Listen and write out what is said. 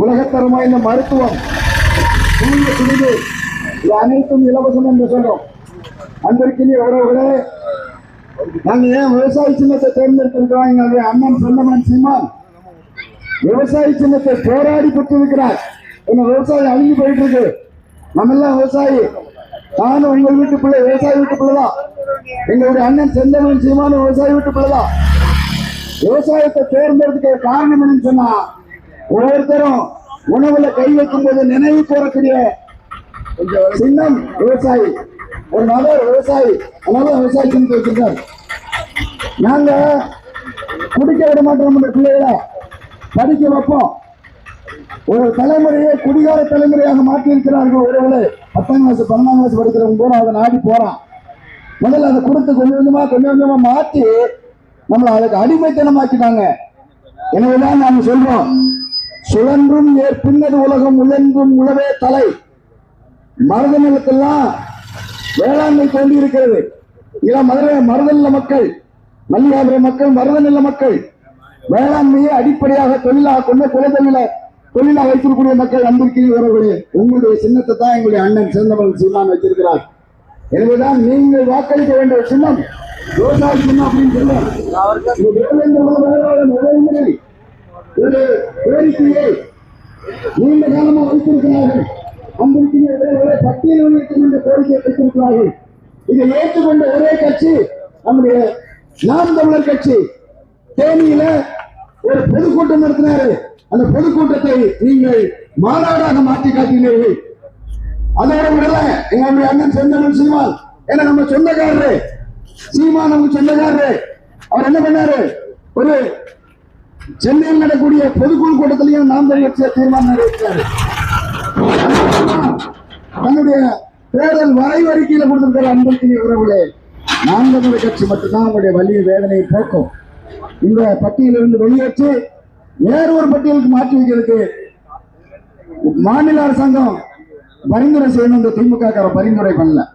உலகத்தரம் வாய்ந்த மருத்துவம், இது அனைத்தும் இலவசம் என்று சொல்றோம். அன்பிற்கினிய உறவுகளே, நாங்க ஏன் விவசாய சின்னத்தை தேர்ந்தெடுத்திருக்கிறோம்? எங்களுடைய அண்ணன் சொந்தமன் சீமான் விவசாய சின்னத்தை போராடி பெற்றிருக்கிறார். என்ன விவசாயம் அழிஞ்சு போயிட்டு இருக்கு. நம்ம எல்லாம் விவசாயி. நானும் உங்கள் வீட்டு பிள்ளை, விவசாய வீட்டு பிள்ளைதான். எங்களுடைய அண்ணன் செந்தமன் சீமான விவசாய வீட்டு பிள்ளைதான். விவசாயத்தை தேர்ந்தெடுக்க காரணம் என்னன்னு சொன்னா, ஒவ்வொருத்தரும் உணவுல கை வைக்கும் போது நினைவு கூறக்கூடிய சின்னம் விவசாயி. ஒரு நபர் விவசாயி, அதனால விவசாயி சின்னத்தை வச்சிருக்காரு. நாங்க குடிக்க விட மாட்டோம், நம்ம பிள்ளைகளை படிக்க வைப்போம். ஒரு தலைமுறையை குடிகார தலைமுறையாக மாற்றி இருக்கிறார்கள். ஒருவேளை 10ஆம் கிளாஸ் 12ஆம் கிளாஸ் படிக்கிறவங்க கூட அதை நாடி போறான். முதல்ல அதை கொடுத்து கொஞ்சம் கொஞ்சமா மாற்றி நம்மளை அதுக்கு அடிமைத்தனமாக்கிட்டாங்க. எனவேதான் நாம சொல்றோம், சுழன்றும் பின்னது உலகம் உழன்றும் உழவே தலை. மருத நிலத்தெல்லாம் வேளாண்மை தோன்றி இருக்கிறது. மதுரை மருதநில மக்கள், மல்லிகாபுர மக்கள், மருதநில மக்கள் வேளாண்மையை அடிப்படையாக தொழிலாக கொண்டு தொழிலாக வைத்திருக்கக்கூடிய மக்கள். அன்பிற்கு உறவுகளே, உங்களுடைய சின்னத்தை தான் எங்களுடைய அண்ணன் செந்தமன் சீமான் வச்சிருக்கிறார். எனவேதான் நீங்கள் வாக்களிக்க வேண்டிய சின்னம் விவசாய சின்னம் அப்படின்னு சொல்லுவாங்க. ஒரு கோரிக்கையை நீண்ட காலமாக வைத்திருக்கிறார்கள். அன்பிற்கு பட்டியலில் இருக்கின்ற கோரிக்கையை வைத்திருக்கிறார்கள். இதை ஏற்றுக்கொண்ட ஒரே கட்சி நம்முடைய நாம் தமிழர் கட்சி. தேனியில ஒரு பொதுக்கூட்டம் நடத்தினாரு. அந்த பொதுக்கூட்டத்தை நீங்கள் மாநாடாக மாற்றி காட்டினீர்கள். அதோட விடல எங்களுடைய அண்ணன் செந்தமன் சீமான், ஏன்னா நம்ம சொந்தக்காரரு சீமான், நம்ம சொந்தக்காரரு. அவர் என்ன பண்ணாரு, ஒரு சென்னையில் நடக்கூடிய பொதுக்குழு கூட்டத்திலையும் நாம் தமிழர் தீர்மானம் நிறைவேற்றாரு. தன்னுடைய தேர்தல் வரைவறிக்கையில கொடுத்திருக்கிற அன்பிற்கினிய உறவுகளே, நாம் தமிழர் கட்சி மட்டும்தான் அவங்களுடைய வலிய வேதனையை போக்கும். இந்த பட்டியலிருந்து வெளியேற்றி வேறு ஒரு பட்டியலுக்கு மாற்றி வைக்கிறதுக்கு மாநில அரசாங்கம் பரிந்துரை செய்யணும். இந்த திமுக பரிந்துரை பண்ணல.